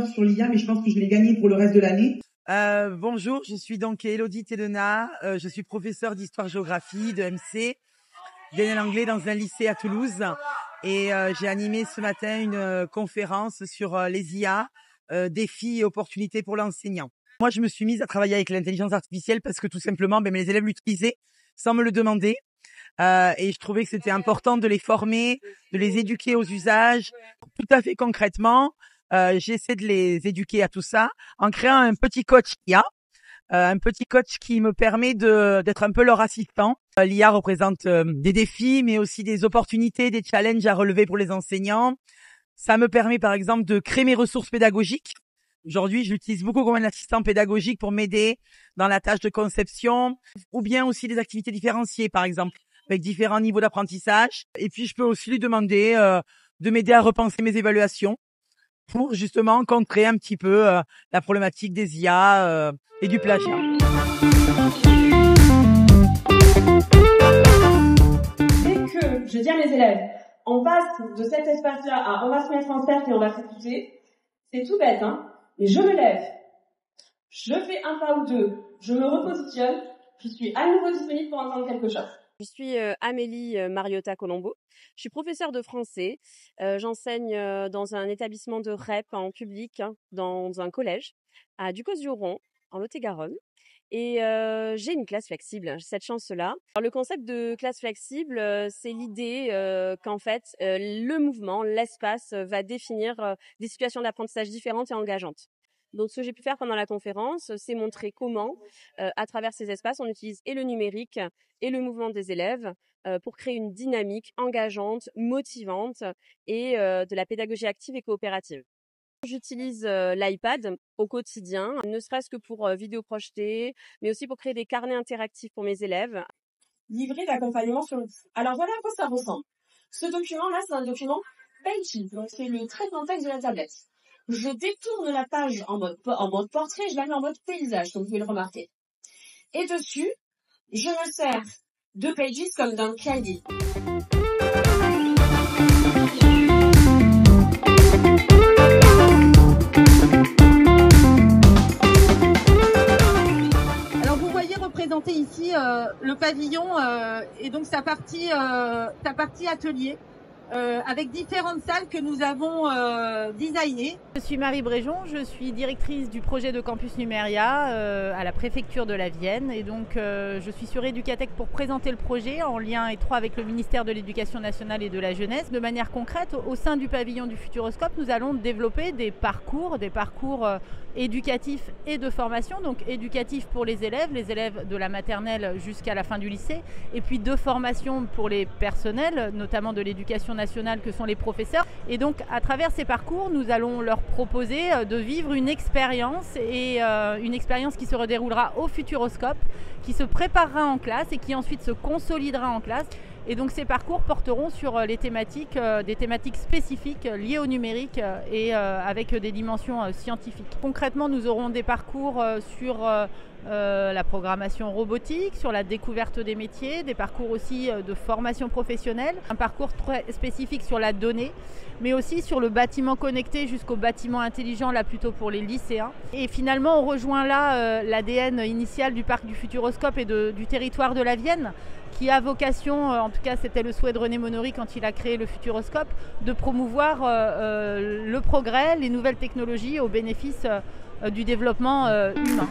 savoir sur l'IA, mais je pense que je l'ai gagné pour le reste de l'année. Bonjour, je suis donc Élodie Télena, je suis professeure d'histoire-géographie de MC, bien l'anglais dans un lycée à Toulouse et j'ai animé ce matin une conférence sur les IA, défis et opportunités pour l'enseignant. Moi, je me suis mise à travailler avec l'intelligence artificielle parce que tout simplement, mes élèves l'utilisaient sans me le demander. Et je trouvais que c'était important de les former, de les éduquer aux usages. Tout à fait concrètement, j'essaie de les éduquer à tout ça en créant un petit coach IA, un petit coach qui me permet d'être un peu leur assistant. L'IA représente des défis, mais aussi des opportunités, des challenges à relever pour les enseignants. Ça me permet par exemple de créer mes ressources pédagogiques. Aujourd'hui, je l'utilise beaucoup comme un assistant pédagogique pour m'aider dans la tâche de conception, ou bien aussi des activités différenciées, par exemple, avec différents niveaux d'apprentissage. Et puis, je peux aussi lui demander de m'aider à repenser mes évaluations pour justement contrer un petit peu la problématique des IA et du plagiat. Dès que je dis à mes élèves, on passe de cet espace-là à on va se mettre en cercle et on va s'écouter, c'est tout bête, hein. Mais je me lève, je fais un pas ou deux, je me repositionne, je suis à nouveau disponible pour entendre quelque chose. Je suis Amélie Mariota Colombo. Je suis professeure de français. J'enseigne dans un établissement de REP en public, dans un collège, à Ducos-du-Rhône, en Lot-et-Garonne. Et j'ai une classe flexible, j'ai cette chance-là. Alors, le concept de classe flexible, c'est l'idée qu'en fait, le mouvement, l'espace va définir des situations d'apprentissage différentes et engageantes. Donc, ce que j'ai pu faire pendant la conférence, c'est montrer comment, à travers ces espaces, on utilise et le numérique et le mouvement des élèves pour créer une dynamique engageante, motivante et de la pédagogie active et coopérative. J'utilise l'iPad au quotidien, ne serait-ce que pour vidéo projetée, mais aussi pour créer des carnets interactifs pour mes élèves. Livrer d'accompagnement sur le... Alors voilà à quoi ça ressemble. Ce document-là, c'est un document Pages, donc c'est le traitement de texte de la tablette. Je détourne la page en mode portrait, je la mets en mode paysage, comme vous pouvez le remarquer. Et dessus, je me sers de Pages comme d'un cahier. Alors vous voyez représenter ici le pavillon et donc sa partie atelier. Avec différentes salles que nous avons designées. Je suis Marie Bréjon, je suis directrice du projet de Campus Numéria à la préfecture de la Vienne et donc je suis sur Educatech pour présenter le projet en lien étroit avec le ministère de l'Éducation nationale et de la jeunesse. De manière concrète, au sein du pavillon du Futuroscope, nous allons développer des parcours éducatifs et de formation, donc éducatifs pour les élèves de la maternelle jusqu'à la fin du lycée, et puis de formation pour les personnels, notamment de l'éducation nationale que sont les professeurs. Et donc à travers ces parcours, nous allons leur proposer de vivre une expérience et une expérience qui se redéroulera au Futuroscope, qui se préparera en classe et qui ensuite se consolidera en classe. Et donc ces parcours porteront sur des thématiques spécifiques liées au numérique et avec des dimensions scientifiques. Concrètement, nous aurons des parcours sur la programmation robotique, sur la découverte des métiers, des parcours aussi de formation professionnelle, un parcours très spécifique sur la donnée, mais aussi sur le bâtiment connecté jusqu'au bâtiment intelligent, là plutôt pour les lycéens. Et finalement, on rejoint là l'ADN initial du parc du Futuroscope et du territoire de la Vienne, qui a vocation, en tout cas c'était le souhait de René Monory quand il a créé le Futuroscope, de promouvoir le progrès, les nouvelles technologies au bénéfice du développement humain.